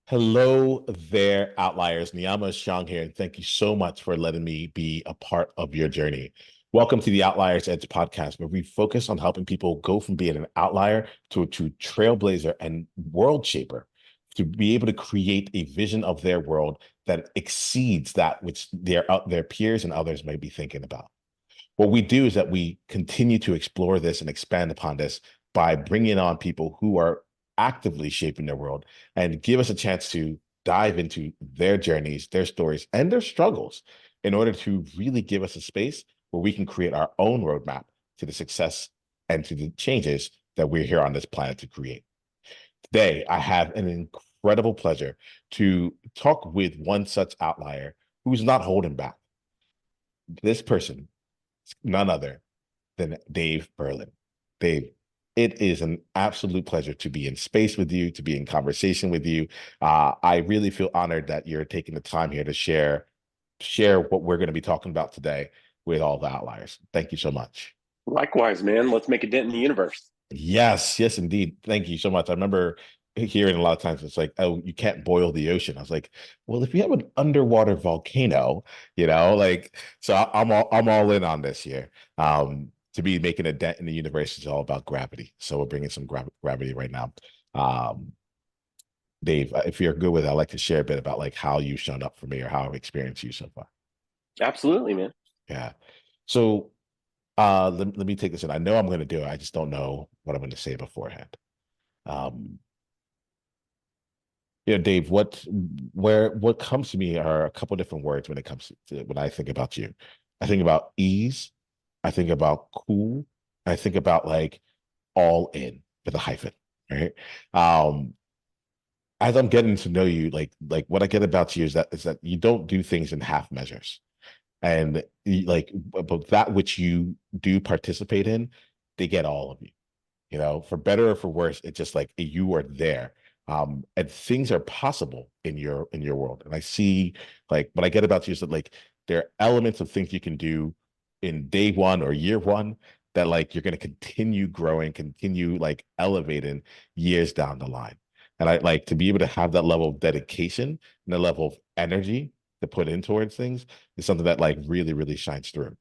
Hello there, outliers. Niiamah Shang here, and thank you so much for letting me be a part of your journey. Welcome to the Outliers Edge podcast, where we focus on helping people go from being an outlier to a true trailblazer and world shaper, to be able to create a vision of their world that exceeds that which their peers and others may be thinking about. What we do is that we continue to explore this and expand upon this by bringing on people who are actively shaping their world and give us a chance to dive into their journeys, their stories, and their struggles in order to really give us a space where we can create our own roadmap to the success and to the changes that we're here on this planet to create. Today, I have an incredible pleasure to talk with one such outlier who's not holding back. This person, none other than Dave Burlin. Dave, it is an absolute pleasure to be in space with you, to be in conversation with you. I really feel honored that you're taking the time here to share what we're going to be talking about today with all the outliers. Thank you so much. Likewise, man. Let's make a dent in the universe. Yes, yes, indeed. Thank you so much. I remember hearing a lot of times it's like, oh, you can't boil the ocean. I was like, well, if you have an underwater volcano, so I'm all in on this here. To be making a dent in the universe is all about gravity. So we're bringing some gravity right now. Um, Dave, if you're good with it, I'd like to share a bit about like how you've shown up for me or how I've experienced you so far. Absolutely, man. Yeah. So let me take this in. I know I'm going to do it. I just don't know what I'm going to say beforehand. Um, Dave, what comes to me are a couple different words when it comes to when I think about you. I think about ease, I think about cool, I think about like all in with a hyphen, right? Um, as I'm getting to know you, like what I get about you is that you don't do things in half measures. And but that which you do participate in, they get all of you, for better or for worse. It's just like you are there, and things are possible in your world. And I see, like, what I get about you is that like there are elements of things you can do in day one or year one that like you're going to continue growing, continue like elevating years down the line. And I like to be able to have that level of dedication and the level of energy to put in towards things is something that like really, really shines through.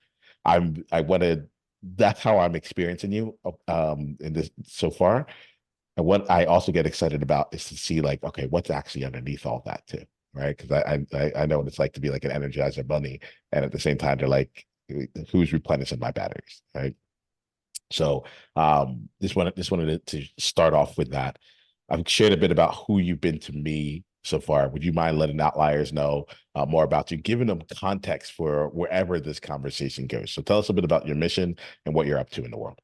I wanted That's how I'm experiencing you in this so far. And what I also get excited about is to see like, okay, what's actually underneath all that too, right? Because I know what it's like to be like an Energizer bunny, and at the same time, they're like, who's replenishing my batteries, right? So just wanted to start off with that. I've shared a bit about who you've been to me so far. Would you mind letting outliers know more about you, giving them context for wherever this conversation goes? So tell us a bit about your mission and what you're up to in the world.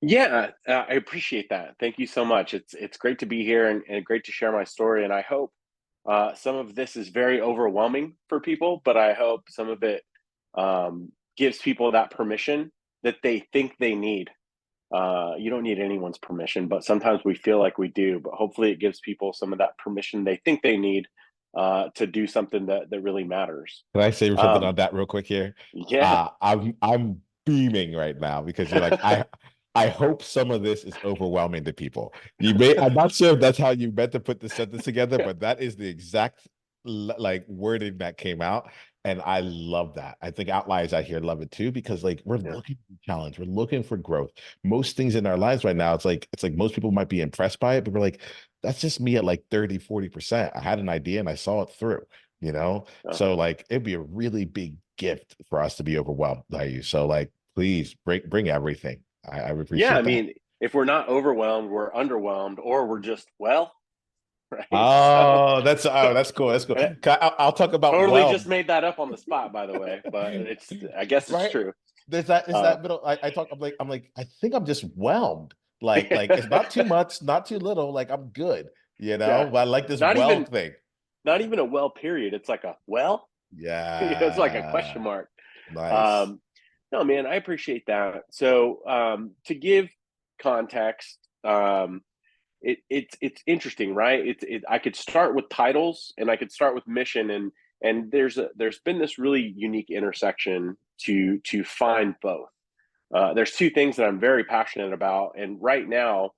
Yeah, I appreciate that. Thank you so much. It's great to be here and great to share my story. And I hope some of this is very overwhelming for people, but I hope some of it gives people that permission that they think they need. You don't need anyone's permission, but sometimes we feel like we do. But hopefully, it gives people some of that permission they think they need to do something that really matters. Can I say something Um, on that real quick here? yeah, I'm beaming right now because you're like, I hope some of this is overwhelming to people. I'm not sure if that's how you meant to put the sentence together, but that is the exact like wording that came out. And I love that. I think outliers out here love it too, because like we're yeah, looking for challenge, we're looking for growth. Most things in our lives right now, it's like most people might be impressed by it, but we're like, that's just me at like 30, 40%. I had an idea and I saw it through, you know? So like it'd be a really big gift for us to be overwhelmed by you. So like please bring everything. I would yeah. I appreciate that. mean, if we're not overwhelmed, we're underwhelmed, or we're just right. So That's cool. That's cool. uh, I'll talk about totally just whelmed, made that up on the spot, by the way. But I guess it's right? true. There's Uh, that middle. I talk. I'm like, I think I'm just whelmed. Like it's not too yeah, much, not too little. Like I'm good, yeah. But I like this Not whelmed even thing. not even a well period. It's like a well. It's like a question Yeah, mark. nice. Um, no, man, I appreciate that. So, to give context, it's interesting, right? I could start with titles and I could start with mission, and there's been this really unique intersection to find both. There's two things that I'm very passionate about, and right now,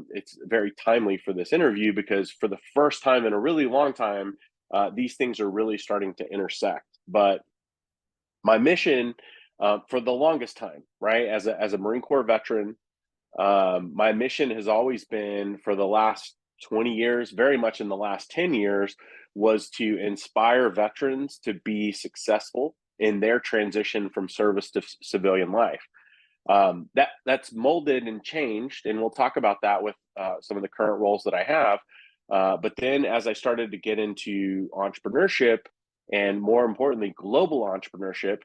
it's very timely for this interview because for the first time in a really long time, these things are really starting to intersect. But my mission for the longest time, right, as a Marine Corps veteran, my mission has always been for the last 20 years, very much in the last 10 years, was to inspire veterans to be successful in their transition from service to civilian life. That's molded and changed, and we'll talk about that with some of the current roles that I have. But then, as I started to get into entrepreneurship, and more importantly, global entrepreneurship,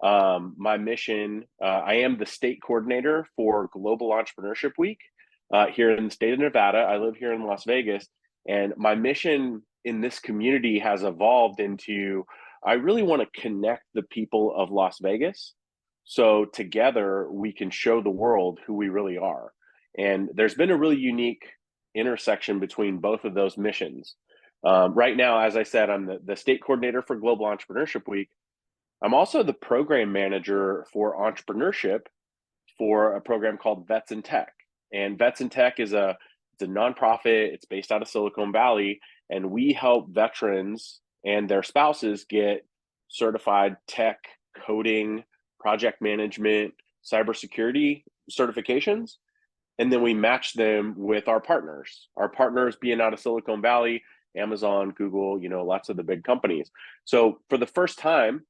my mission, I am the state coordinator for Global Entrepreneurship Week here in the state of Nevada. I live here in Las Vegas, and my mission in this community has evolved into I really want to connect the people of Las Vegas so together we can show the world who we really are. And there's been a really unique intersection between both of those missions. Right now, as I said, I'm the state coordinator for Global Entrepreneurship Week. I'm also the program manager for entrepreneurship for a program called Vets in Tech. And Vets in Tech is it's a nonprofit. It's based out of Silicon Valley, and we help veterans and their spouses get certified tech, coding, project management, cybersecurity certifications. And then we match them with our partners. Our partners being out of Silicon Valley, Amazon, Google, lots of the big companies. So for the first time,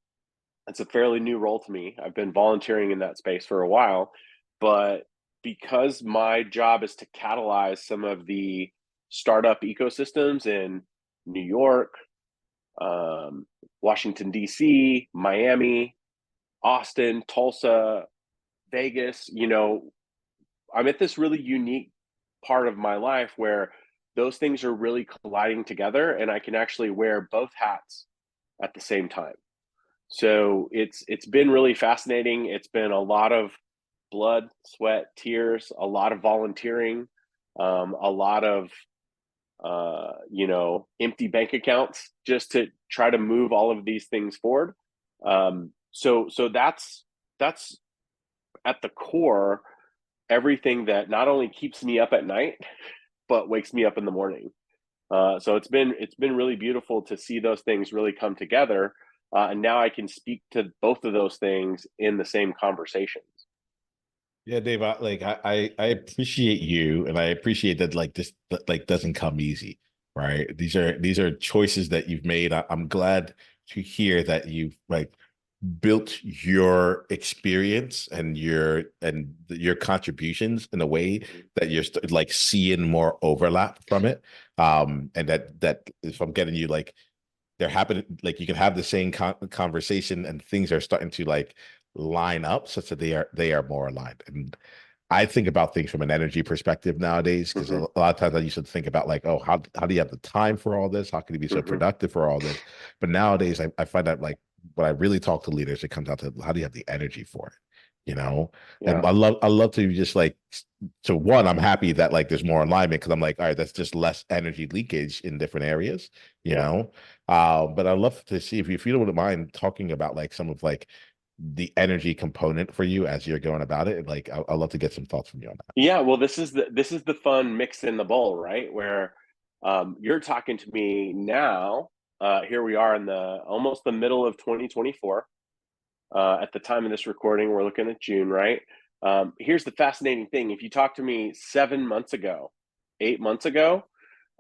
it's a fairly new role to me. I've been volunteering in that space for a while, but because my job is to catalyze some of the startup ecosystems in New York, Washington, D.C., Miami, Austin, Tulsa, Vegas, I'm at this really unique part of my life where those things are really colliding together and I can actually wear both hats at the same time. So it's been really fascinating. It's been a lot of blood, sweat, tears, a lot of volunteering, a lot of empty bank accounts just to try to move all of these things forward. So that's at the core everything that not only keeps me up at night but wakes me up in the morning. So it's been really beautiful to see those things really come together, and now I can speak to both of those things in the same conversations. Yeah, Dave, I appreciate you, and I appreciate that this like doesn't come easy, right? These are choices that you've made. I'm glad to hear that you've built your experience and your contributions in a way that you're seeing more overlap from it. And that if I'm getting you they're happening, you can have the same conversation and things are starting to line up such that they are more aligned. And I think about things from an energy perspective nowadays, because Mm-hmm. a lot of times I used to think about oh, how do you have the time for all this? How can you be so Mm-hmm. productive for all this? But nowadays I find that when I really talk to leaders, it comes out to how do you have the energy for it, And Yeah. I love to just so one, I'm happy that there's more alignment, because I'm all right, that's just less energy leakage in different areas, you Yeah. know. But I'd love to see if you don't mind talking about some of the energy component for you as you're going about it. I'd love to get some thoughts from you on that. Yeah, well, this is the fun mix in the bowl, right? Where you're talking to me now. Here we are in the almost the middle of 2024. At the time of this recording, we're looking at June, right? Here's the fascinating thing: if you talked to me 7 months ago, 8 months ago,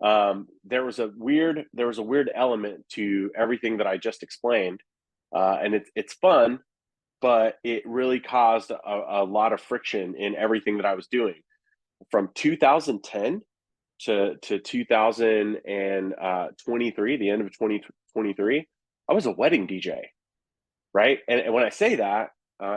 there was a weird element to everything that I just explained, and it's fun, but it really caused a lot of friction in everything that I was doing from 2010 to 2023, the end of 2023. I was a wedding DJ, right? And when I say that,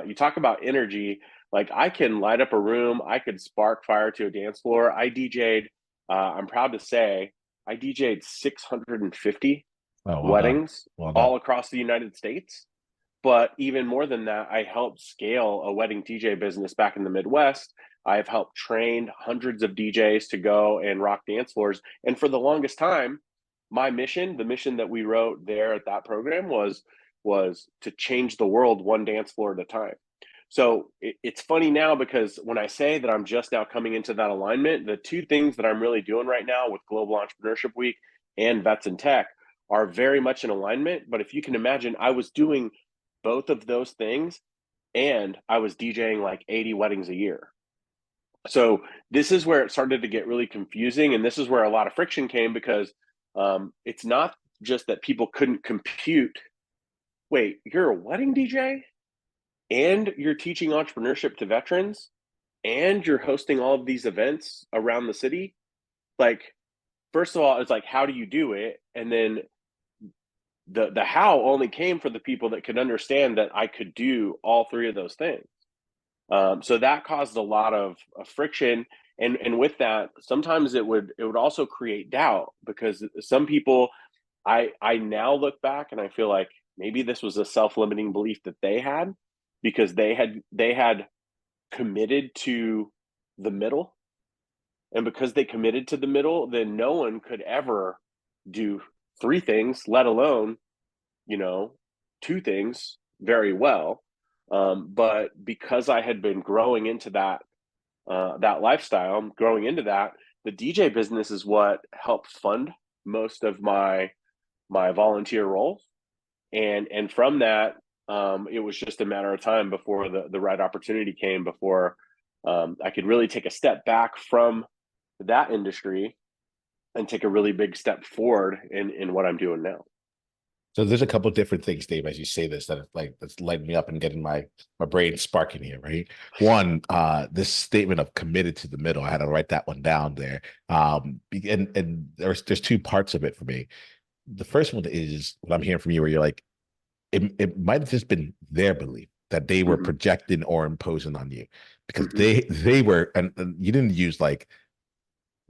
you talk about energy. I can light up a room, I could spark fire to a dance floor. I DJ'd. I'm proud to say I DJ'd 650 Oh, well done. weddings Well done. all across the United States. But even more than that, I helped scale a wedding DJ business back in the Midwest. I've helped train hundreds of DJs to go and rock dance floors. And for the longest time, my mission, the mission that we wrote there at that program was to change the world one dance floor at a time. So it's funny now because when I say that I'm just now coming into that alignment, the two things that I'm really doing right now with Global Entrepreneurship Week and Vets in Tech are very much in alignment. But if you can imagine, I was doing both of those things and I was DJing like 80 weddings a year. So this is where it started to get really confusing. And this is where a lot of friction came because it's not just that people couldn't compute. Wait, you're a wedding DJ and you're teaching entrepreneurship to veterans and you're hosting all of these events around the city? Like, first of all, it's like, how do you do it? And then the how only came for the people that could understand that I could do all three of those things. So that caused a lot of friction, and with that, sometimes it would also create doubt because some people, I now look back and I feel like maybe this was a self-limiting belief that they had because they had committed to the middle, and because they committed to the middle, then no one could ever do three things, let alone, you know, two things very well. But because I had been growing into that lifestyle, growing into that, the DJ business is what helped fund most of my volunteer roles, and from that, it was just a matter of time before the right opportunity came, before I could really take a step back from that industry and take a really big step forward in what I'm doing now. So there's a couple different things, Dave, as you say this, that like that's lighting me up and getting my brain sparking here, right? One, this statement of committed to the middle. I had to write that one down there. And there's two parts of it for me. The first one is what I'm hearing from you, where you're like, it might have just been their belief that they were Mm-hmm. projecting or imposing on you, because Mm-hmm. they were, and you didn't use like,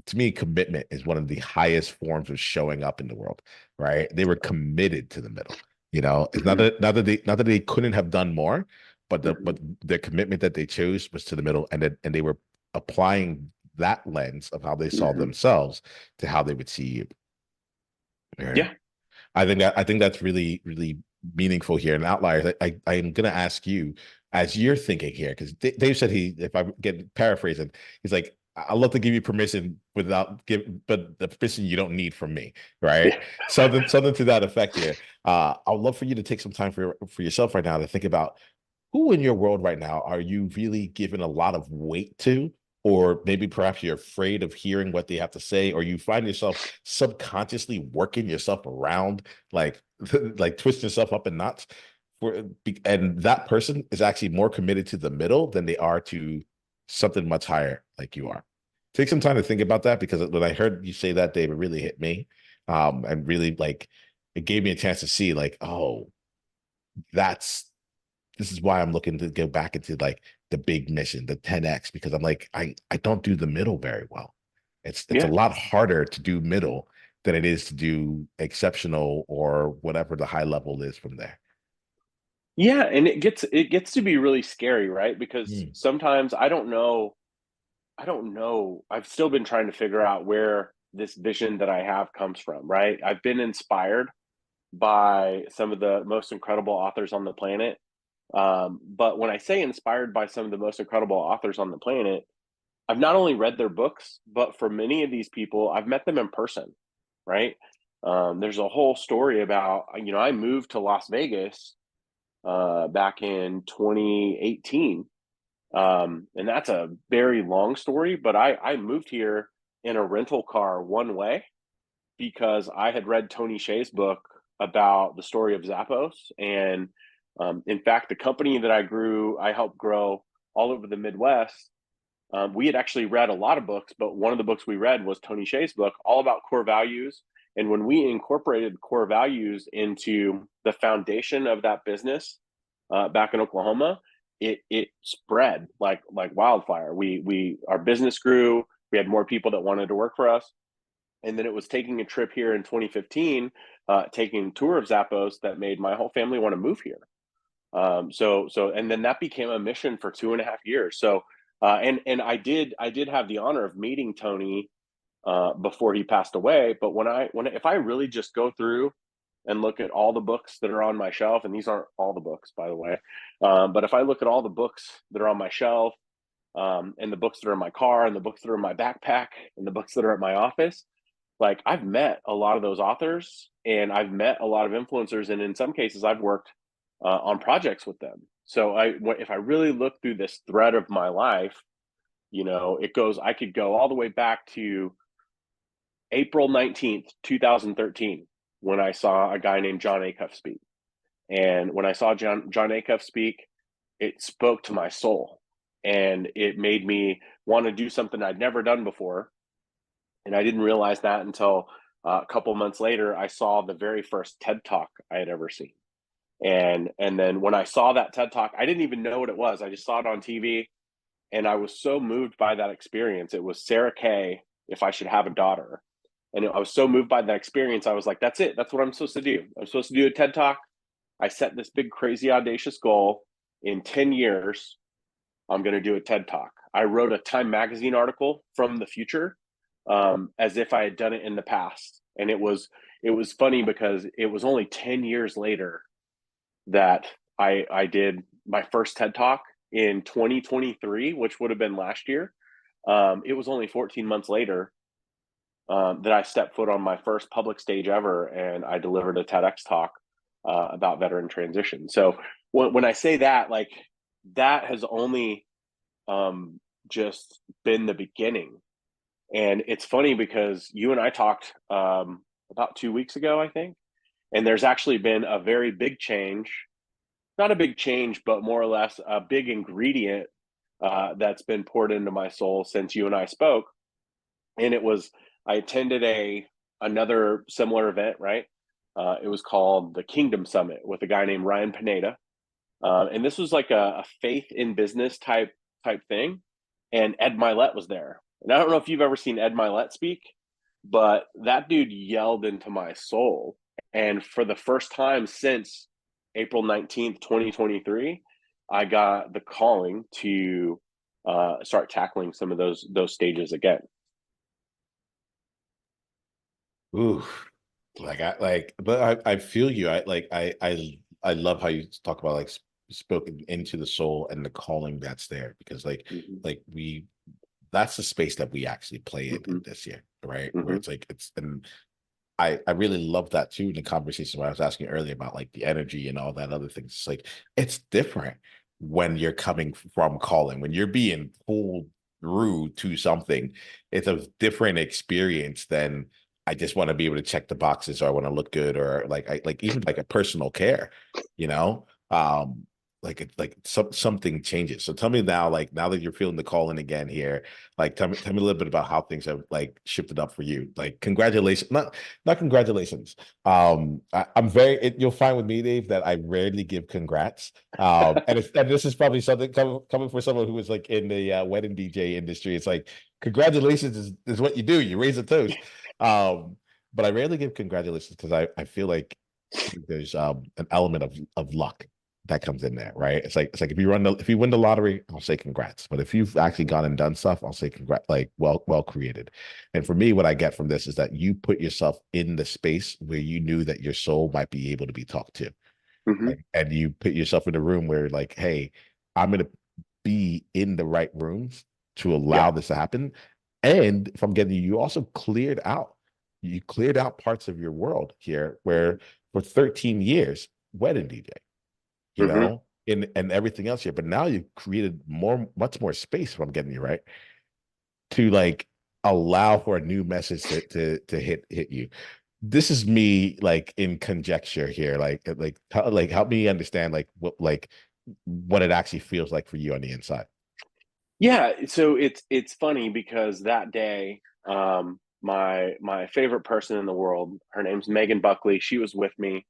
to me, commitment is one of the highest forms of showing up in the world, right? They were committed to the middle. It's not Mm-hmm. that they couldn't have done more, but Mm-hmm. the commitment that they chose was to the middle, and they were applying that lens of how they saw Mm-hmm. themselves to how they would see you. Right? Yeah. I think that's really, really meaningful here. And outliers, I am gonna ask you, as you're thinking here, because Dave said, if I get paraphrasing, he's like, I'd love to give you permission but the permission you don't need from me, right? Yeah. Something to that effect here. I would love for you to take some time for yourself right now to think about who in your world right now are you really giving a lot of weight to, or maybe perhaps you're afraid of hearing what they have to say, or you find yourself subconsciously working yourself around, like like twisting yourself up in knots and that person is actually more committed to the middle than they are to something much higher like you are. Take some time to think about that, because when I heard you say that, Dave, it really hit me, and really, like, it gave me a chance to see, like, oh, that's this is why I'm looking to go back into like the big mission, the 10x, because I'm like, I don't do the middle very well. It's a Yeah. lot harder to do middle than it is to do exceptional or whatever the high level is from there. Yeah, and it gets to be really scary, right? Because Mm. sometimes I don't know. I've still been trying to figure out where this vision that I have comes from, right? I've been inspired by some of the most incredible authors on the planet. But when I say inspired by some of the most incredible authors on the planet, I've not only read their books, but for many of these people, I've met them in person, right? There's a whole story about, I moved to Las Vegas back in 2018. And that's a very long story, but I moved here in a rental car one way because I had read Tony Hsieh's book about the story of Zappos. And in fact, the company that I helped grow all over the Midwest, we had actually read a lot of books, but one of the books we read was Tony Hsieh's book, all about core values. And when we incorporated core values into the foundation of that business back in Oklahoma, it spread like wildfire. Our business grew. We had more people that wanted to work for us, and then it was taking a trip here in 2015, taking a tour of Zappos, that made my whole family want to move here. And then that became a mission for 2.5 years. So, and I did have the honor of meeting Tony before he passed away. But if I really just go through and look at all the books that are on my shelf, and these aren't all the books, by the way, but if I look at all the books that are on my shelf, and the books that are in my car, and the books that are in my backpack, and the books that are at my office, like I've met a lot of those authors, and I've met a lot of influencers, and in some cases, I've worked on projects with them. So if I really look through this thread of my life, it goes. I could go all the way back to April 19th, 2013, when I saw a guy named John Acuff speak. And when I saw John Acuff speak, it spoke to my soul, and it made me want to do something I'd never done before. And I didn't realize that until a couple months later. I saw the very first TED Talk I had ever seen, and then when I saw that TED Talk, I didn't even know what it was. I just saw it on TV, and I was so moved by that experience. It was Sarah Kay, If I Should Have a Daughter. And I was so moved by that experience. I was like, that's it. That's what I'm supposed to do. I'm supposed to do a TED Talk. I set this big, crazy, audacious goal. In 10 years, I'm going to do a TED Talk. I wrote a Time Magazine article from the future, as if I had done it in the past. And it was funny because it was only 10 years later that I did my first TED Talk in 2023, which would have been last year. It was only 14 months later that I stepped foot on my first public stage ever, and I delivered a TEDx talk about veteran transition. So when I say that, like, that has only just been the beginning. And it's funny because you and I talked about 2 weeks ago, I think, and there's actually been a very big change, not a big change, but more or less a big ingredient that's been poured into my soul since you and I spoke. And it was, I attended another similar event, right? It was called the Kingdom Summit with a guy named Ryan Pineda, and this was like a faith in business type thing. And Ed Milet was there, and I don't know if you've ever seen Ed Milet speak, but that dude yelled into my soul. And for the first time since April 19th, 2023, I got the calling to start tackling some of those stages again. Ooh, but I feel you. I love how you talk about like spoken into the soul and the calling that's there, because Mm-hmm. like we that's the space that we actually play in Mm-hmm. this year, right? Where Mm-hmm. it's like it's and I really love that too in the conversation where I was asking earlier about like the energy and all that other things. It's like it's different when you're coming from calling, when you're being pulled through to something. It's a different experience than I just want to be able to check the boxes, or I want to look good, or like I like even like a personal care, you know. Like it's like something changes. So tell me now, like now that you're feeling the calling again here, like tell me a little bit about how things have like shifted up for you. Like congratulations, not congratulations. I'm you'll find with me, Dave, that I rarely give congrats. And this is probably something coming from someone who was like in the wedding DJ industry. It's like congratulations is what you do. You raise a toast. But I rarely give congratulations because I feel like there's an element of luck that comes in there, right? It's like if you win the lottery, I'll say congrats. But if you've actually gone and done stuff, I'll say congrats, like well created. And for me, what I get from this is that you put yourself in the space where you knew that your soul might be able to be talked to. Mm-hmm. Like, and you put yourself in a room where like, hey, I'm gonna be in the right rooms to Yeah. allow this to happen. And if I'm getting you also you cleared out parts of your world here Mm-hmm. where for 13 years, wedding DJ, Mm-hmm. and everything else here. But now you've created much more space, if I'm getting you right, to like allow for a new message to hit you. This is me like in conjecture here, like help me understand what it actually feels like for you on the inside. Yeah, so it's funny because that day, my favorite person in the world, her name's Megan Buckley. She was with me.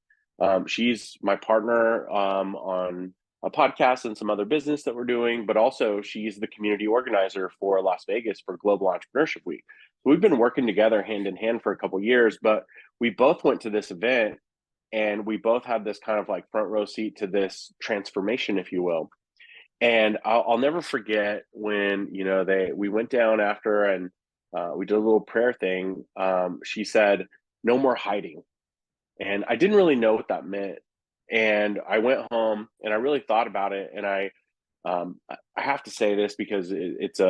She's my partner on a podcast and some other business that we're doing, but also she's the community organizer for Las Vegas for Global Entrepreneurship Week. So we've been working together hand in hand for a couple years, but we both went to this event, and we both had this kind of like front row seat to this transformation, if you will. And I'll never forget when we went down after, and we did a little prayer thing. She said, "No more hiding." And I didn't really know what that meant. And I went home and I really thought about it. And I have to say this because this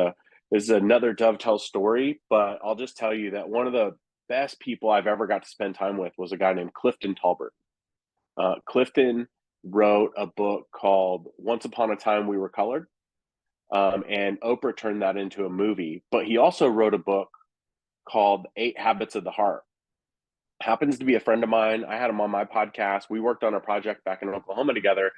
is another dovetail story, but I'll just tell you that one of the best people I've ever got to spend time with was a guy named Clifton Talbert. Clifton wrote a book called Once Upon a Time We Were Colored, and Oprah turned that into a movie. But he also wrote a book called Eight Habits of the Heart. Happens to be a friend of mine. I had him on my podcast. We worked on a project back in Oklahoma together.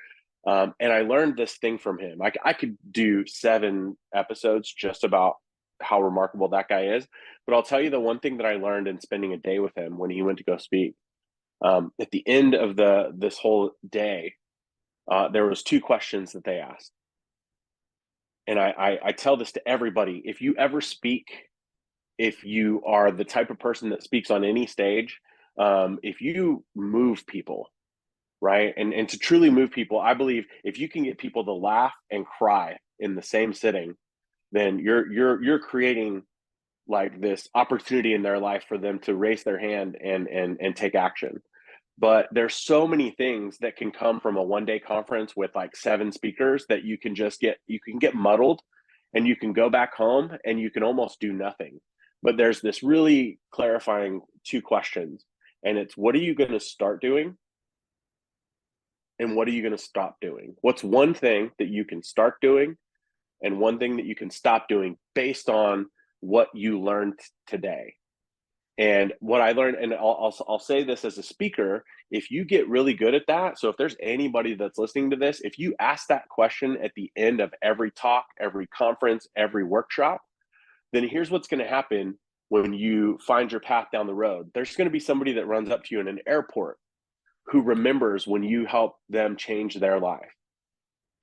And I learned this thing from him. I could do 7 episodes just about how remarkable that guy is. But I'll tell you the one thing that I learned in spending a day with him when he went to go speak. At the end of this whole day, there was 2 questions that they asked. And I tell this to everybody. If you ever speak, if you are the type of person that speaks on any stage, if you move people, right? And to truly move people, I believe if you can get people to laugh and cry in the same sitting, then you're creating like this opportunity in their life for them to raise their hand and take action. But there's so many things that can come from a 1 day conference with like 7 speakers that you can get muddled, and you can go back home and you can almost do nothing. But there's this really clarifying 2 questions, and it's, what are you going to start doing, and what are you going to stop doing? What's one thing that you can start doing and one thing that you can stop doing based on what you learned today? And what I learned, and I'll say this as a speaker, if you get really good at that, so if there's anybody that's listening to this, if you ask that question at the end of every talk, every conference, every workshop, then here's what's going to happen when you find your path down the road. There's going to be somebody that runs up to you in an airport who remembers when you helped them change their life.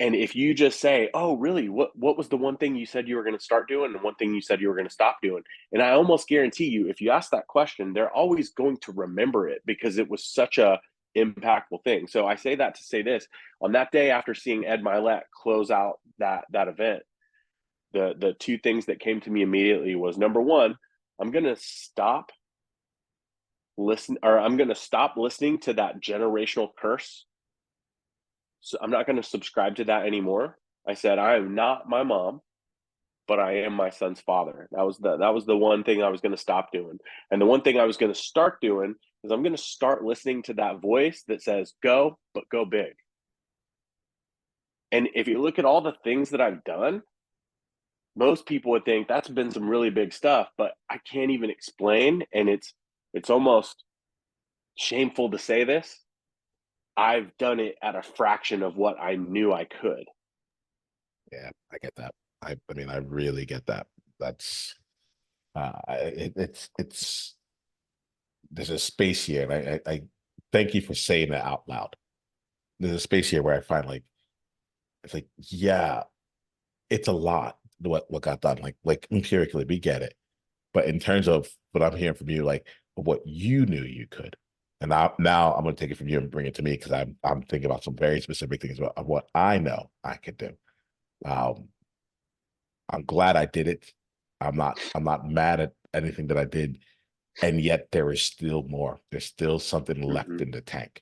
And if you just say, "Oh, really? What was the one thing you said you were going to start doing, and one thing you said you were going to stop doing?" And I almost guarantee you, if you ask that question, they're always going to remember it because it was such a impactful thing. So I say that to say this: on that day after seeing Ed Milet close out that event, the 2 things that came to me immediately was, number one, I'm going to I'm going to stop listening to that generational curse. So I'm not going to subscribe to that anymore. I said, I am not my mom, but I am my son's father. That was the one thing I was going to stop doing. And the one thing I was going to start doing is I'm going to start listening to that voice that says, go, but go big. And if you look at all the things that I've done, most people would think that's been some really big stuff, but I can't even explain. And it's almost shameful to say this. I've done it at a fraction of what I knew I could. Yeah, I get that. I mean, I really get that. That's it's there's a space here, and I thank you for saying that out loud. There's a space here where I find like it's like, yeah, it's a lot what got done. Like empirically, we get it, but in terms of what I'm hearing from you, like what you knew you could, and now I'm going to take it from you and bring it to me because I'm thinking about some very specific things of what I know I could do. Um, I'm glad I did it. I'm not mad at anything that I did, and yet there is still more. There's still something left Mm-hmm, in the tank.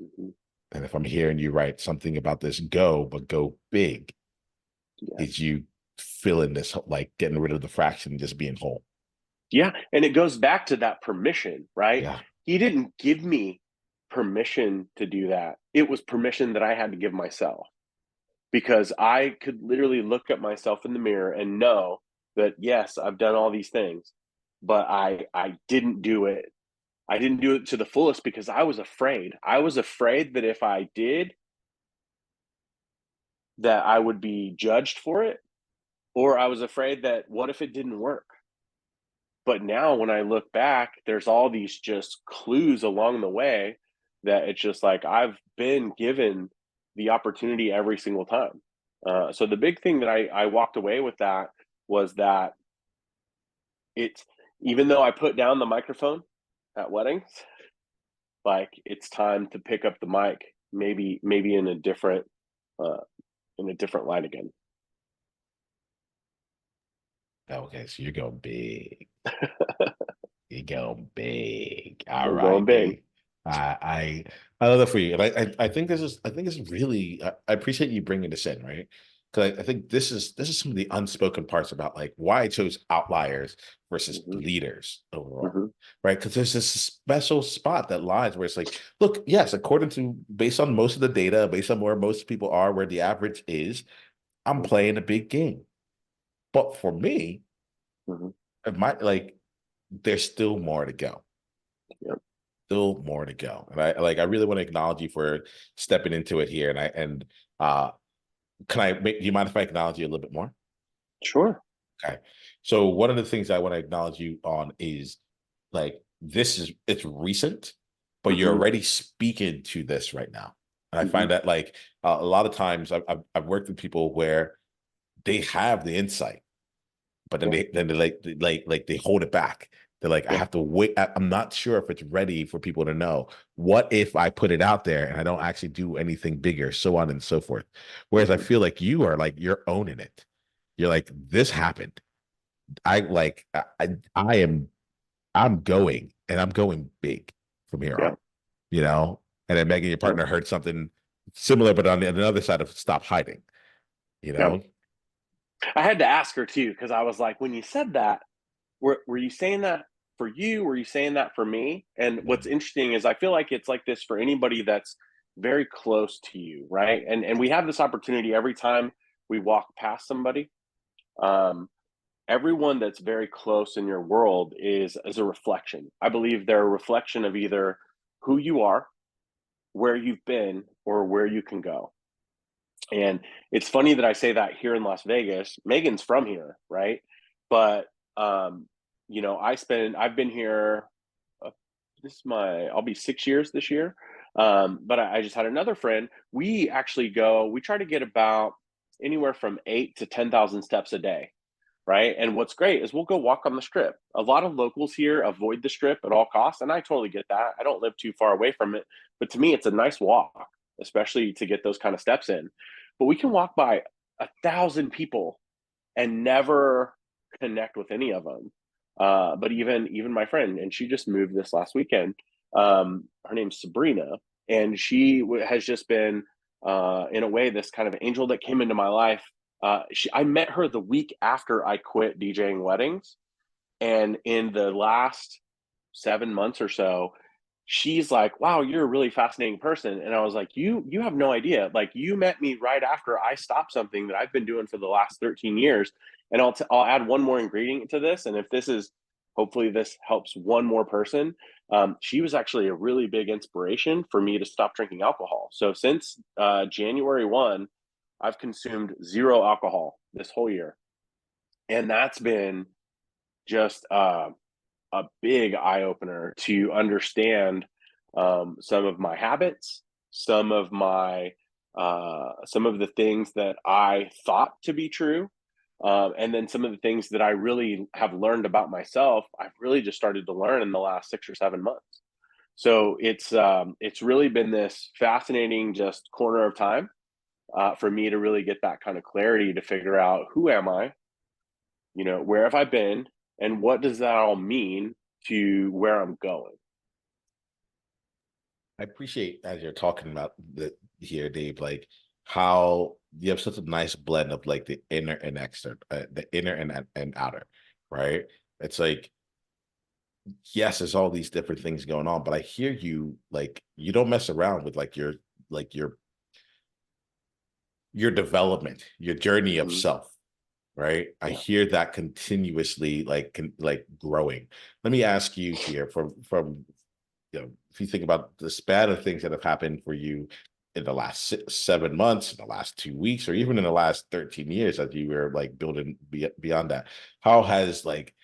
mm-hmm. And if I'm hearing you right, something about this go, but go big is Yes. you filling this, like getting rid of the fraction and just being whole. Yeah, and it goes back to that permission, right? Yeah. He didn't give me permission to do that. It was permission that I had to give myself, because I could literally look at myself in the mirror and know that yes, I've done all these things, but I didn't do it. I didn't do it to the fullest because I was afraid. I was afraid that if I did, that I would be judged for it, or I was afraid that what if it didn't work? But now when I look back, there's all these just clues along the way that it's just like I've been given the opportunity every single time. So the big thing that I walked away with that was that it's, even though I put down the microphone at weddings, like it's time to pick up the mic, maybe uh, in a different light again. Okay, so you're going big. You go big. All We're right, going big. D. I I love that for you, and I think I think it's really I appreciate you bringing this in, right? Because I think this is some of the unspoken parts about like why I chose outliers versus Hmm. leaders overall, Hmm. right? Because there's this special spot that lies where it's like, look, yes, according to based on most of the data, based on where most people are, where the average is, I'm playing a big game. But for me, Hmm. it might like there's still more to go. Yep. Still more to go. And I really want to acknowledge you for stepping into it here. And uh can I make do you mind if I acknowledge you a little bit more? Sure. Okay. So one of the things I want to acknowledge you on is like this is it's recent, but you're Hmm. already speaking to this right now. And I Hmm. find that like a lot of times I've worked with people where they have the insight, but Yeah. then they like they hold it back. They're like, I Yeah. have to wait. I'm not sure if it's ready for people to know. What if I put it out there and I don't actually do anything bigger, so on and so forth. Whereas I Hmm. feel like you are like you're owning it. You're like, this happened. I am I'm going and I'm going big from here Yeah. on, you know? And then Megan, your Yeah. partner, heard something similar, but on the other side of stop hiding, you Yeah. know? I had to ask her too, because I was like, when you said that, were you saying that for you? Were you saying that for me? And what's Mhm. interesting is I feel like it's like this for anybody that's very close to you, right? And we have this opportunity every time we walk past somebody. Um, Everyone that's very close in your world is a reflection. I believe they're a reflection of either who you are, where you've been, or where you can go. And it's funny that I say that here in Las Vegas. Megan's from here, right? But um, I've been here. Uh, this is I'll be 6 years this year. But I just had another friend. We actually go. We try to get about anywhere from 8 to 10,000 steps a day, right? And what's great is we'll go walk on the strip. A lot of locals here avoid the strip at all costs, and I totally get that. I don't live too far away from it, but to me, it's a nice walk, especially to get those kind of steps in. But we can walk by 1,000 people and never connect with any of them. But even my friend, and she just moved this last weekend. Her name's Sabrina, and she has just been, in a way, this kind of angel that came into my life. I met her the week after I quit DJing weddings, and in the last 7 months or so, she's like, wow, you're a really fascinating person. And I was like, you have no idea. Like, you met me right after I stopped something that I've been doing for the last 13 years. And I'll add one more ingredient to this. And if this is, hopefully this helps one more person. She was actually a really big inspiration for me to stop drinking alcohol. So since January 1, I've consumed zero alcohol this whole year. And that's been just a big eye opener to understand some of my habits, some of my some of the things that I thought to be true, and then some of the things that I really have learned about myself. I've really just started to learn in the last 6 or 7 months. So it's really been this fascinating just corner of time for me to really get that kind of clarity to figure out who am I, where have I been, and what does that all mean to where I'm going? I appreciate as you're talking about the here, Dave, like how you have such a nice blend of like the inner and external, the inner and outer, right? It's like yes, there's all these different things going on, but I hear you like you don't mess around with like your development, your journey of Mhm. self, right? I Yeah. hear that continuously like growing. Let me ask you here from if you think about the span of things that have happened for you in the last 7 months, in the last 2 weeks, or even in the last 13 years as you were like building beyond that, how has like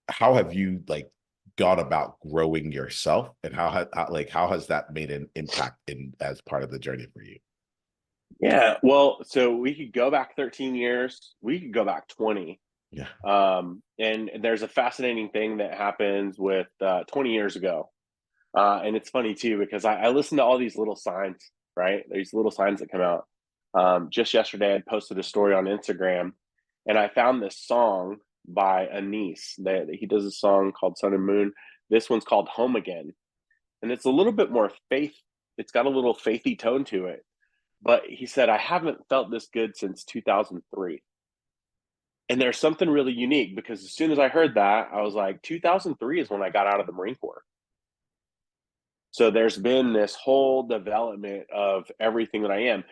how have you like gone about growing yourself and how has that made an impact in as part of the journey for you? Yeah. Well, so we could go back 13 years, we could go back 20. Yeah. And there's a fascinating thing that happens with 20 years ago. And it's funny too, because I listen to all these little signs, right? These little signs that come out. Just yesterday, I posted a story on Instagram, and I found this song by Anise. That he does a song called Sun and Moon. This one's called Home Again. and it's a little bit more faith. It's got a little faithy tone to it. But he said, I haven't felt this good since 2003. And there's something really unique because as soon as I heard that, I was like, 2003 is when I got out of the Marine Corps. So there's been this whole development of everything that I am.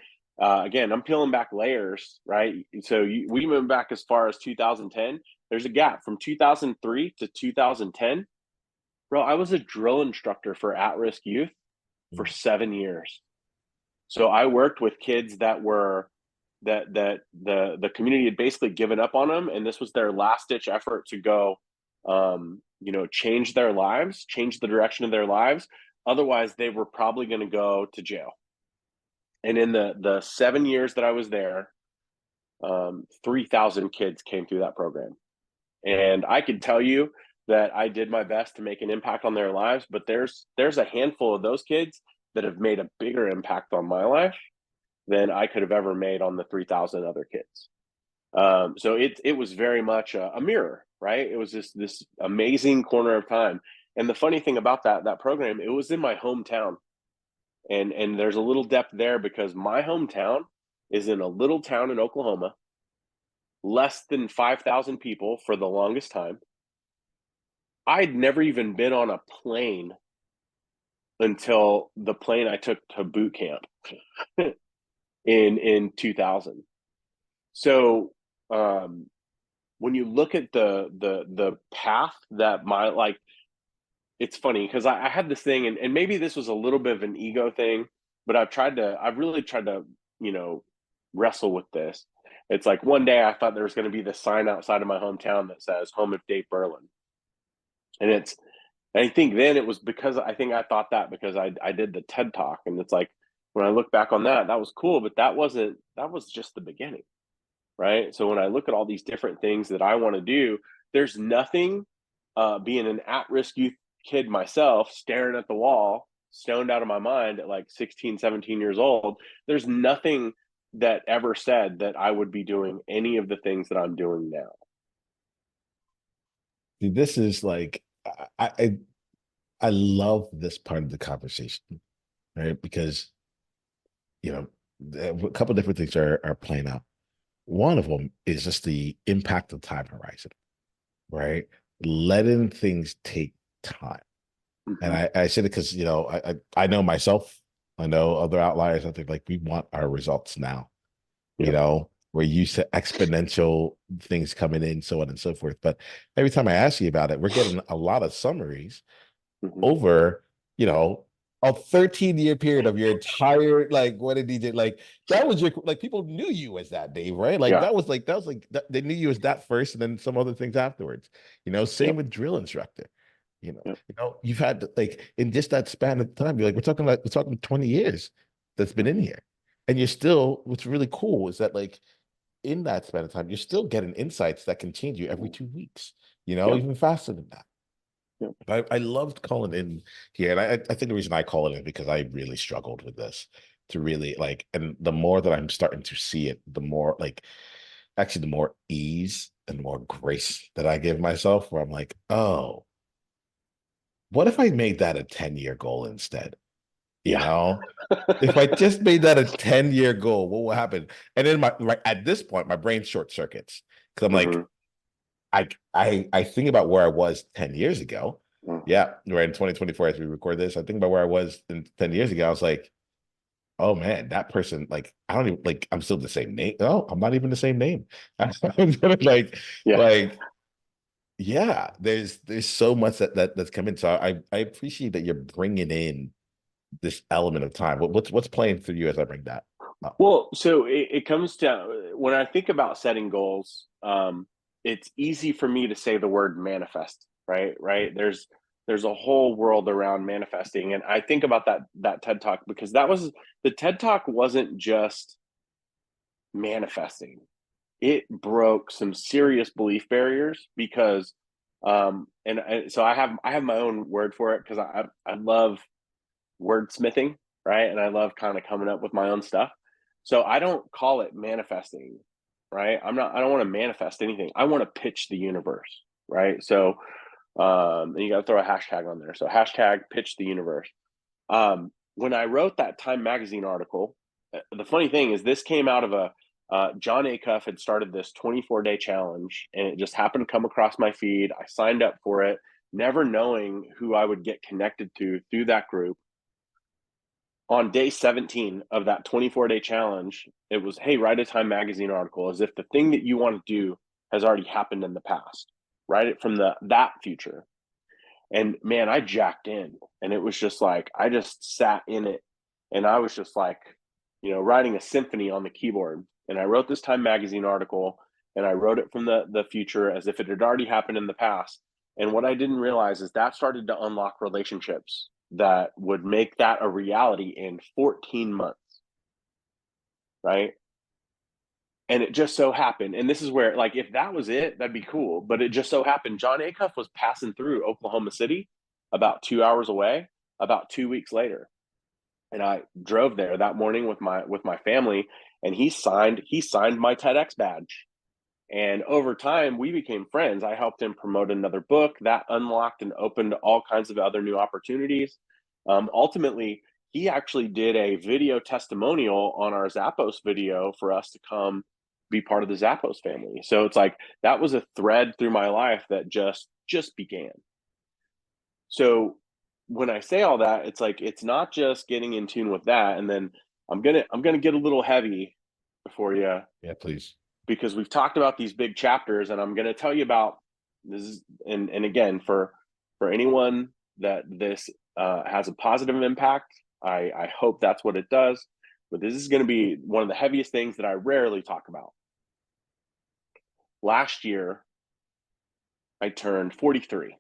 Again, I'm peeling back layers, right? So we went back as far as 2010. There's a gap from 2003 to 2010. Bro, I was a drill instructor for at-risk youth for 7 years. So I worked with kids that were the community had basically given up on them, and this was their last ditch effort to go, change their lives, change the direction of their lives. Otherwise, they were probably going to go to jail. And in the 7 years that I was there, 3,000 kids came through that program, and I could tell you that I did my best to make an impact on their lives. But there's a handful of those kids that have made a bigger impact on my life than I could have ever made on the 3,000 other kids. So it was very much a mirror, right? It was this amazing corner of time. And the funny thing about that program, it was in my hometown, and there's a little depth there because my hometown is in a little town in Oklahoma, less than 5,000 people for the longest time. I'd never even been on a plane until the plane I took to boot camp in 2000. So when you look at the path that it's funny because I had this thing, and maybe this was a little bit of an ego thing, but I've really tried to, wrestle with this. It's like one day I thought there was going to be this sign outside of my hometown that says "Home of Dave Burlin," and I think then it was because I think I thought that because I did the TED Talk, and it's like when I look back on that was cool, but that was just the beginning, right? So when I look at all these different things that I want to do, there's nothing, being an at-risk youth kid myself, staring at the wall, stoned out of my mind at like 16, 17 years old, there's nothing that ever said that I would be doing any of the things that I'm doing now. This is like I love this part of the conversation, right? Because a couple of different things are playing out. One of them is just the impact of time horizon, right? Letting things take time. And Mm-hmm. I said it because I know myself, I know other outliers. I think like we want our results now, Yep. we're used to exponential things coming in, so on and so forth. But every time I ask you about it, we're getting a lot of summaries Mm-hmm. over, a 13-year period of your entire like what did he do? Like that was your like people knew you as that, Dave, right? Like Yeah. they knew you as that first and then some other things afterwards. Same Yep. with drill instructor. Yep. You've had like in just that span of time, you're like, we're talking 20 years that's been in here. And you're still, what's really cool is that like in that span of time, you're still getting insights that can change you every 2 weeks, Yep. even faster than that. Yep. I loved calling in here. And I think the reason I call it in because I really struggled with this to really like, and the more that I'm starting to see it, the more like, actually, the more ease and more grace that I give myself, where I'm like, oh, what if I made that a 10-year goal instead? You Yeah. know, if I just made that a 10-year goal, what will happen? And then at this point, my brain short circuits because I'm like, Mm-hmm. I think about where I was 10 years ago. Mm-hmm. Yeah, we're in 2024 as we record this. I think about where I was 10 years ago. I was like, oh man, that person, like, I don't even like I'm still the same name. No, I'm not even the same name. I'm like, Yeah. like, yeah, there's so much that's come in. So I appreciate that you're bringing in this element of time. What's playing through you as I bring that up? Well, so it comes to when I think about setting goals, it's easy for me to say the word manifest, right? Right. There's a whole world around manifesting. And I think about that TED Talk because the TED Talk wasn't just manifesting. It broke some serious belief barriers because so I have my own word for it because I love wordsmithing, right? And I love kind of coming up with my own stuff. So I don't call it manifesting, right? I don't want to manifest anything. I want to pitch the universe, right? So And you got to throw a hashtag on there. So hashtag pitch the universe. When I wrote that Time Magazine article, the funny thing is this came out of a John Acuff had started this 24-day challenge, and it just happened to come across my feed. I signed up for it, never knowing who I would get connected to through that group. On day 17 of that 24-day challenge, it was, hey, write a Time Magazine article as if the thing that you want to do has already happened in the past. Write it from that future. And man, I jacked in, and it was just like, I just sat in it, and I was just like, writing a symphony on the keyboard. And I wrote this Time Magazine article, and I wrote it from the future as if it had already happened in the past. And what I didn't realize is that started to unlock relationships that would make that a reality in 14 months. Right. And it just so happened, and this is where, like, if that was it, that'd be cool. But it just so happened John Acuff was passing through Oklahoma City, about 2 hours away, about 2 weeks later. And I drove there that morning with my family, and he signed my TEDx badge. And over time, we became friends. I helped him promote another book that unlocked and opened all kinds of other new opportunities. Ultimately, he actually did a video testimonial on our Zappos video for us to come be part of the Zappos family. So it's like that was a thread through my life that just began. So when I say all that, it's like it's not just getting in tune with that. And then I'm gonna get a little heavy for you. Yeah, please. Because we've talked about these big chapters, and I'm going to tell you about this is, and again, for anyone that this has a positive impact, I hope that's what it does. But this is going to be one of the heaviest things that I rarely talk about. Last year, I turned 43,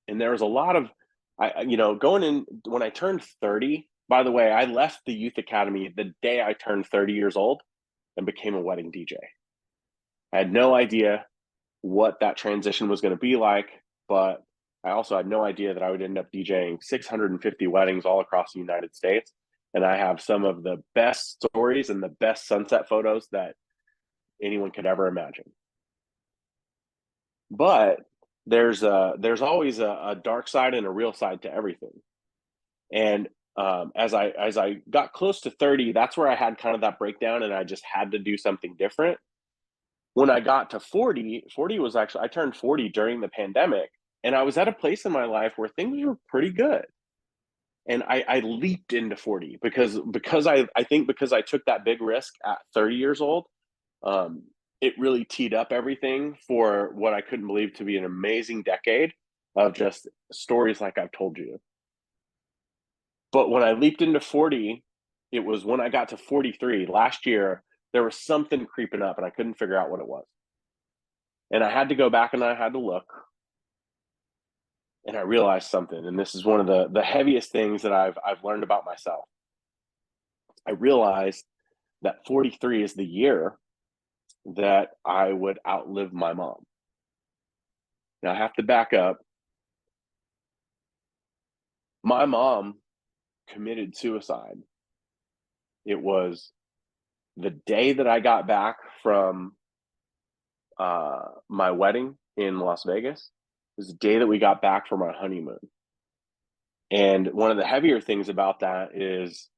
and there was a lot of, going in when I turned 30. By the way, I left the youth academy the day I turned 30 years old and became a wedding DJ. I had no idea what that transition was going to be like, but I also had no idea that I would end up DJing 650 weddings all across the United States. And I have some of the best stories and the best sunset photos that anyone could ever imagine. But there's always a dark side and a real side to everything. And as I got close to 30, that's where I had kind of that breakdown, and I just had to do something different. When I got to 40 was actually, I turned 40 during the pandemic, and I was at a place in my life where things were pretty good. And I leaped into 40 because I think because I took that big risk at 30 years old, it really teed up everything for what I couldn't believe to be an amazing decade of just stories like I've told you. But when I leaped into 40, it was when I got to 43 last year, there was something creeping up, and I couldn't figure out what it was. And I had to go back and I had to look. And I realized something, and this is one of the heaviest things that I've learned about myself. I realized that 43 is the year that I would outlive my mom. Now I have to back up. My mom committed suicide. It was the day that I got back from my wedding in Las Vegas. It was the day that we got back from our honeymoon. And one of the heavier things about that is,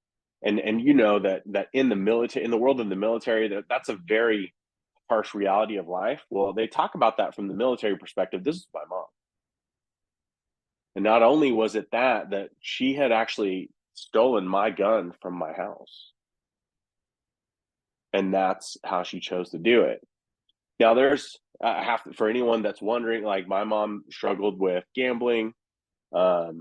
and that in the military, in the world of the military, that's a very harsh reality of life. Well, they talk about that from the military perspective. This is my mom. And not only was it that she had actually stolen my gun from my house. And that's how she chose to do it. Now, for anyone that's wondering, like, my mom struggled with gambling, a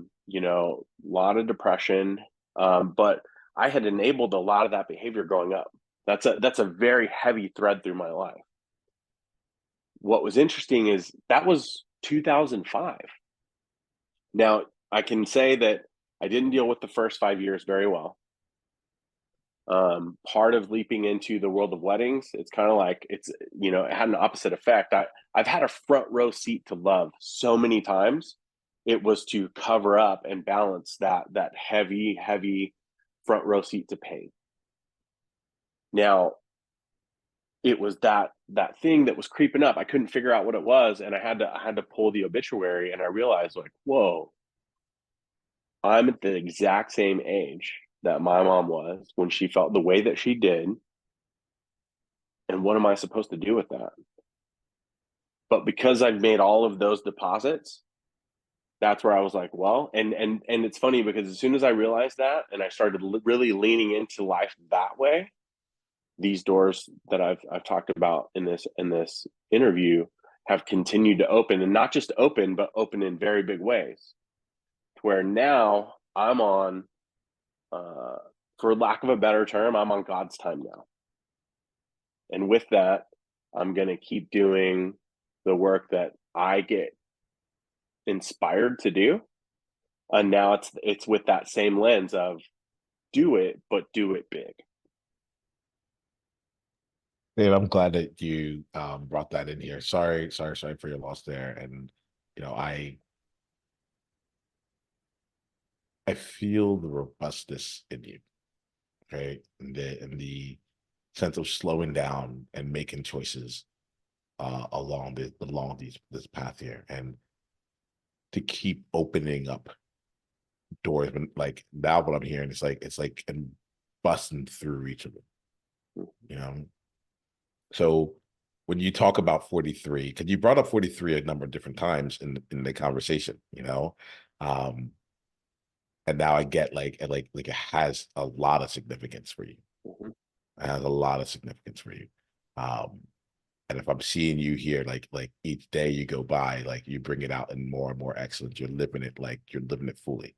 lot of depression, but I had enabled a lot of that behavior growing up. That's a very heavy thread through my life. What was interesting is that was 2005. Now, I can say that I didn't deal with the first 5 years very well. Part of leaping into the world of weddings, it's kind of like it had an opposite effect. I've had a front row seat to love so many times. It was to cover up and balance that heavy front row seat to pain. Now, it was that thing that was creeping up. I couldn't figure out what it was, and I had to pull the obituary, and I realized like, whoa, I'm at the exact same age that my mom was when she felt the way that she did, and what am I supposed to do with that? But because I've made all of those deposits, that's where I was like, well, and it's funny because as soon as I realized that and I started really leaning into life that way, these doors that I've talked about in this interview have continued to open, and not just open, but open in very big ways. To where now I'm on, uh, for lack of a better term, I'm on God's time now, and with that, I'm gonna keep doing the work that I get inspired to do, and now it's with that same lens of do it, but do it big. Dave, I'm glad that you brought that in here. Sorry for your loss there. And you know, I feel the robustness in you, okay, and the sense of slowing down and making choices along this path here, and to keep opening up doors. But like now, what I'm hearing is like it's like and busting through each of them. You know, so when you talk about 43, because you brought up 43 a number of different times in the conversation, you know, um, and now I get like it has a lot of significance for you. Mhm. It has a lot of significance for you. Um, and if I'm seeing you here, like each day you go by, like you bring it out in more and more excellence. You're living it like you're living it fully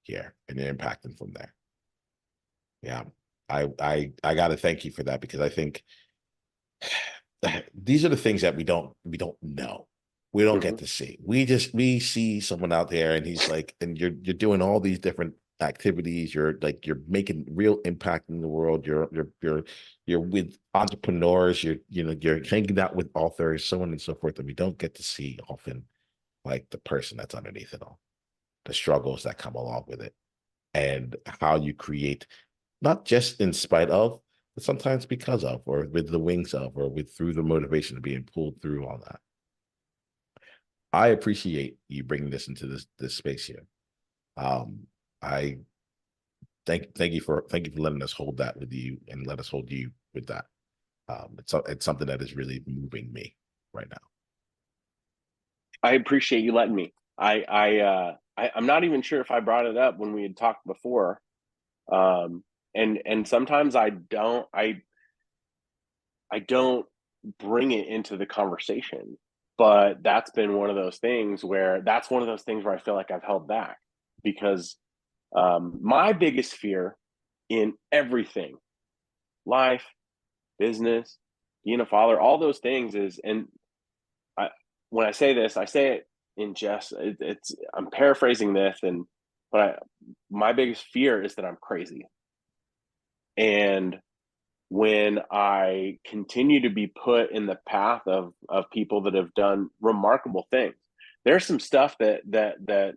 here, and you're impacting from there. Yeah, I got to thank you for that because I think these are the things that we don't know. We don't get Mhm. to see. We see someone out there and he's like, and you're doing all these different activities. You're making real impact in the world. You're with entrepreneurs. You're hanging out with authors, so on and so forth. And we don't get to see often like the person that's underneath it all, the struggles that come along with it, and how you create not just in spite of, but sometimes because of, or with the wings of, or with through the motivation of being pulled through all that. I appreciate you bringing this into this space here. Um, I thank you for letting us hold that with you and let us hold you with that. It's something that is really moving me right now. I appreciate you letting me. I'm not even sure if I brought it up when we had talked before. And sometimes I don't bring it into the conversation, but that's one of those things where I feel like I've held back because, my biggest fear in everything, life, business, being a father, all those things is, and I, when I say this, I say it in jest. I'm paraphrasing this, but my biggest fear is that I'm crazy. And when I continue to be put in the path of people that have done remarkable things, there's some stuff that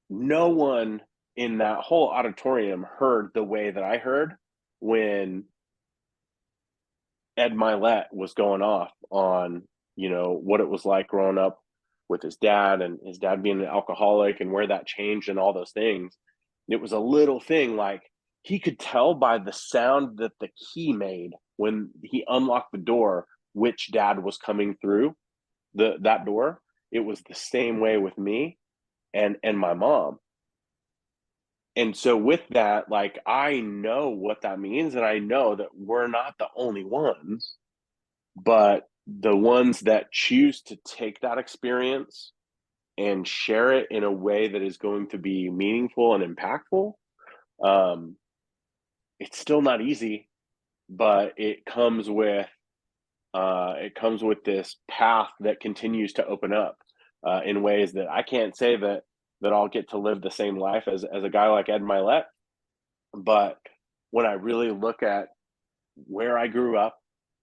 no one in that whole auditorium heard the way that I heard when Ed Milet was going off on, what it was like growing up with his dad and his dad being an alcoholic and where that changed and all those things. It was a little thing like he could tell by the sound that the key made when he unlocked the door which dad was coming through that door. It was the same way with me and my mom. And so with that, like I know what that means and I know that we're not the only ones, but the ones that choose to take that experience and share it in a way that is going to be meaningful and impactful, um, it's still not easy, but it comes with this path that continues to open up in ways that I can't say that I'll get to live the same life as a guy like Ed Milet. But when I really look at where I grew up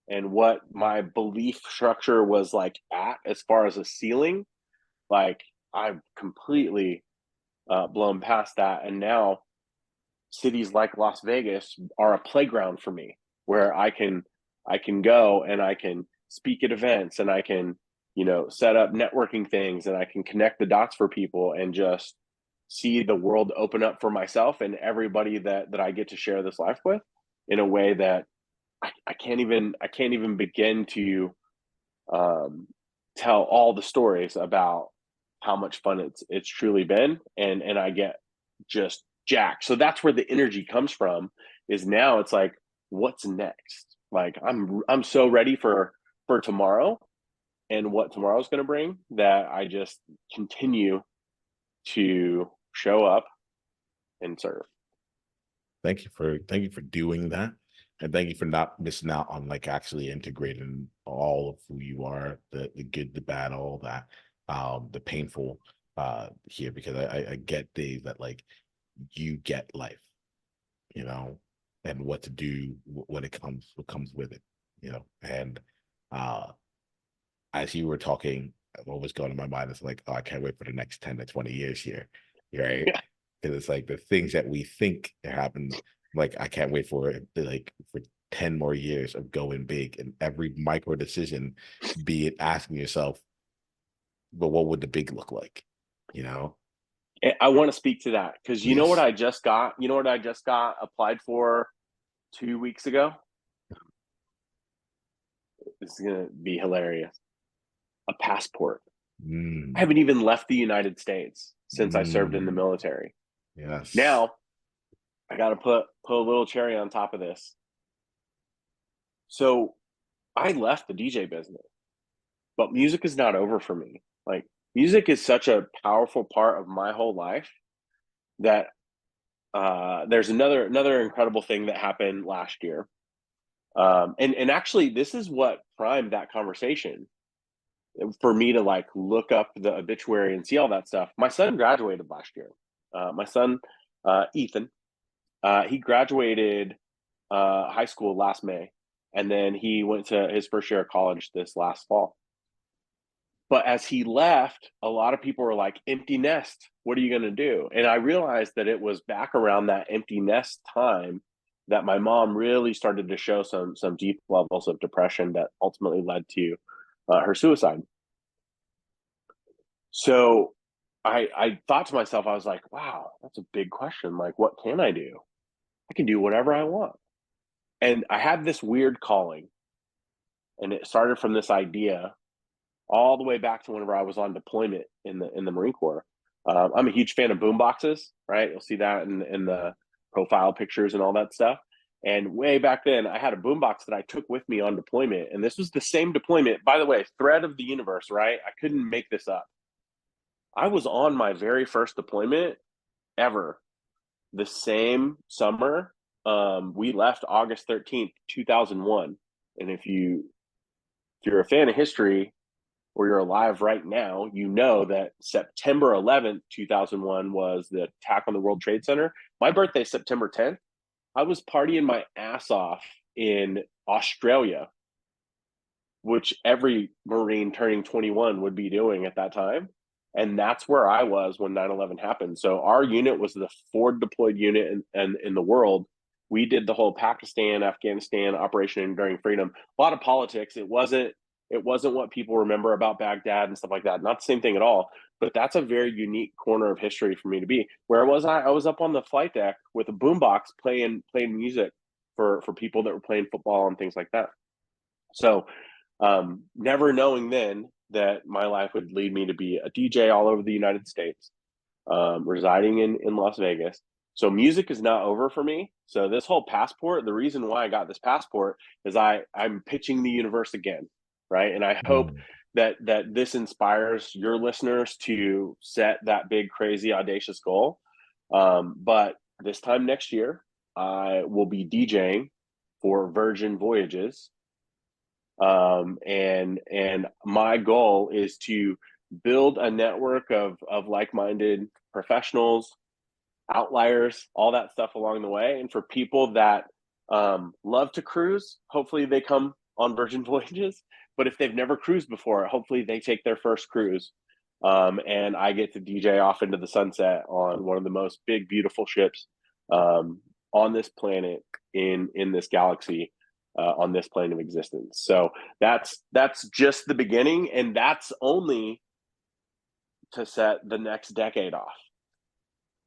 and what my belief structure was like at as far as a ceiling, like I've completely blown past that. And now cities like Las Vegas are a playground for me where I can I can go and I can speak at events, and I can, set up networking things, and I can connect the dots for people and just see the world open up for myself and everybody that I get to share this life with, in a way that I can't even begin to um, tell all the stories about how much fun it's truly been, and I get just jacked. So that's where the energy comes from. Is now it's like, what's next? Like I'm so ready for tomorrow and what tomorrow's going to bring, that I just continue to show up and serve. Thank you for doing that. And thank you for not missing out on like actually integrating all of who you are, the good, the bad, all that, the painful here, because I get, Dave, that like you get life, you know, and what to do when what comes with it, and uh as you were talking, what was going in my mind is like, oh, I can't wait for the next 10 to 20 years here, right? Yeah. Because it's like the things that we think happen, like I can't wait for it, like for 10 more years of going big, and every micro decision, be it asking yourself, but what would the big look like? You know? I want to speak to that, because you know what Yes. I just got? You know what I just got applied for 2 weeks ago? This is going to be hilarious. A passport. I Mm, haven't even left the United States since I served in the mm, military. yes. Now I got to put a little cherry on top of this. So I left the DJ business, but music is not over for me. Like, music is such a powerful part of my whole life that there's another incredible thing that happened last year. And actually, this is what primed that conversation for me to like look up the obituary and see all that stuff. My son graduated last year. My son, Ethan, he graduated high school last May, and then he went to his first year of college this last fall. But as he left, a lot of people were like, empty nest, what are you going to do? And I realized that it was back around that empty nest time that my mom really started to show some deep levels of depression that ultimately led to her suicide. So I thought to myself, I was like, wow, that's a big question. Like, what can I do? I can do whatever I want. And I had this weird calling, and it started from this idea all the way back to whenever I was on deployment in the Marine Corps. I'm a huge fan of boom boxes, right? You'll see that in the profile pictures and all that stuff. And way back then, I had a boombox that I took with me on deployment, and this was the same deployment. By the way, thread of the universe, right? I couldn't make this up. I was on my very first deployment ever the same summer. We left August 13th, 2001. And if you're a fan of history, or you're alive right now, you know that September 11th, 2001 was the attack on the World Trade Center. My birthday, September 10th. I was partying my ass off in Australia, which every Marine turning 21 would be doing at that time. And that's where I was when 9/11 happened. So our unit was the forward deployed unit in the world. We did the whole Pakistan, Afghanistan Operation Enduring Freedom. A lot of politics. It wasn't what people remember about Baghdad and stuff like that. Not the same thing at all. But that's a very unique corner of history for me to be. Where was I? I was up on the flight deck with a boombox playing music for people that were playing football and things like that. So never knowing then that my life would lead me to be a DJ all over the United States, residing in Las Vegas. So music is not over for me. So this whole passport, the reason why I got this passport is I'm pitching the universe again, right? And I hope Mm. that this inspires your listeners to set that big, crazy, audacious goal. But this time next year, I will be DJing for Virgin Voyages, and my goal is to build a network of like-minded professionals, outliers, all that stuff along the way. And for people that love to cruise, hopefully they come on Virgin Voyages. But if they've never cruised before, hopefully they take their first cruise. And I get to DJ off into the sunset on one of the most big, beautiful ships on this planet in this galaxy. on this plane of existence. So that's just the beginning, and that's only to set the next decade off.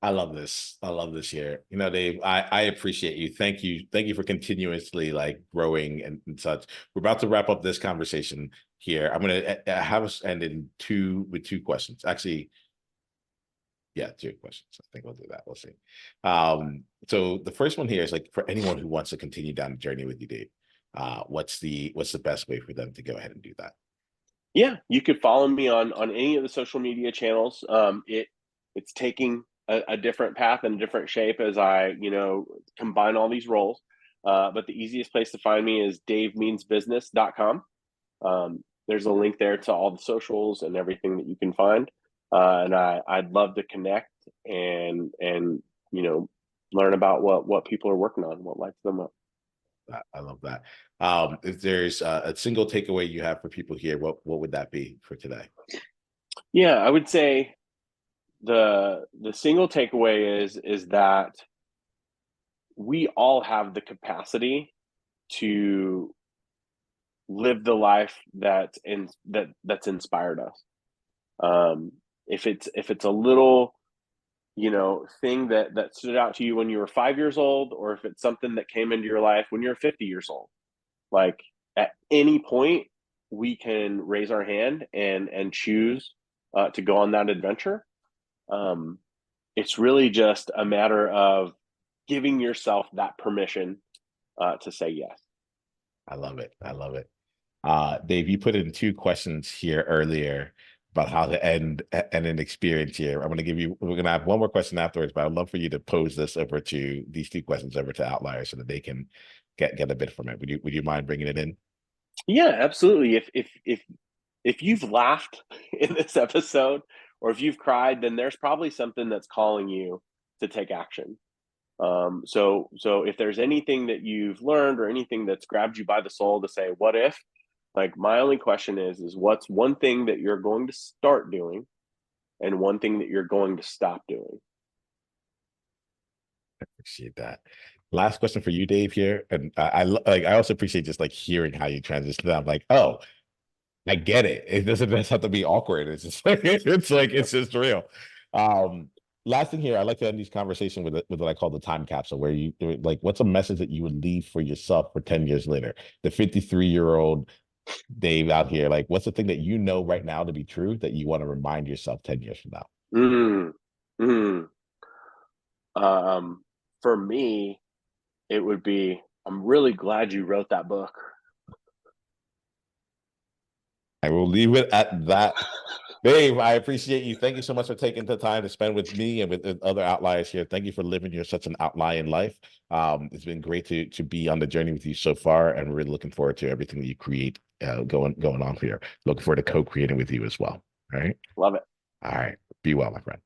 I love this. I love this here. You know, Dave, I appreciate you. Thank you. Thank you for continuously like growing and such. We're about to wrap up this conversation here. I'm going to have us end in two questions. Actually, yeah, two questions. I think we'll do that. We'll see. So the first one here is like for anyone who wants to continue down the journey with you, Dave, what's the best way for them to go ahead and do that? Yeah, you could follow me on any of the social media channels. It's taking a different path and a different shape as I combine all these roles. But the easiest place to find me is davemeansbusiness.com. There's a link there to all the socials and everything that you can find. And I'd love to connect and learn about what people are working on, what lights them up. I love that. If there's a single takeaway you have for people here, what would that be for today? Yeah, I would say the single takeaway is that we all have the capacity to live the life that's inspired us. If it's a little thing that stood out to you when you were 5 years old, or if it's something that came into your life when you're 50 years old, like at any point we can raise our hand and choose to go on that adventure. It's really just a matter of giving yourself that permission to say yes. I love it. I love it. Dave, you put in two questions here earlier about how to end an experience here. I'm going to give you, we're going to have one more question afterwards, but I'd love for you to pose these two questions over to Outliers so that they can get a bit from it. Would you mind bringing it in? Yeah, absolutely. If you've laughed in this episode, or if you've cried, then there's probably something that's calling you to take action. So if there's anything that you've learned or anything that's grabbed you by the soul to say, what if? Like, my only question is what's one thing that you're going to start doing and one thing that you're going to stop doing? Appreciate that. Last question for you, Dave, here. And I also appreciate just like hearing how you transition. I'm like, oh, I get it. It doesn't just have to be awkward. It's just like it's just real. Um, Last thing here, I like to end these conversations with what I call the time capsule, where you like, what's a message that you would leave for yourself for 10 years later? The 53-year-old Dave out here, like, what's the thing that you know right now to be true that you want to remind yourself 10 years from now? Mm, mm. For me, it would be, I'm really glad you wrote that book. I will leave it at that. Dave, I appreciate you. Thank you so much for taking the time to spend with me and with other outliers here. Thank you for living your such an outlying life. It's been great to be on the journey with you so far, and we're really looking forward to everything that you create going on here. Looking forward to co-creating with you as well. All right. Love it. All right. Be well, my friend.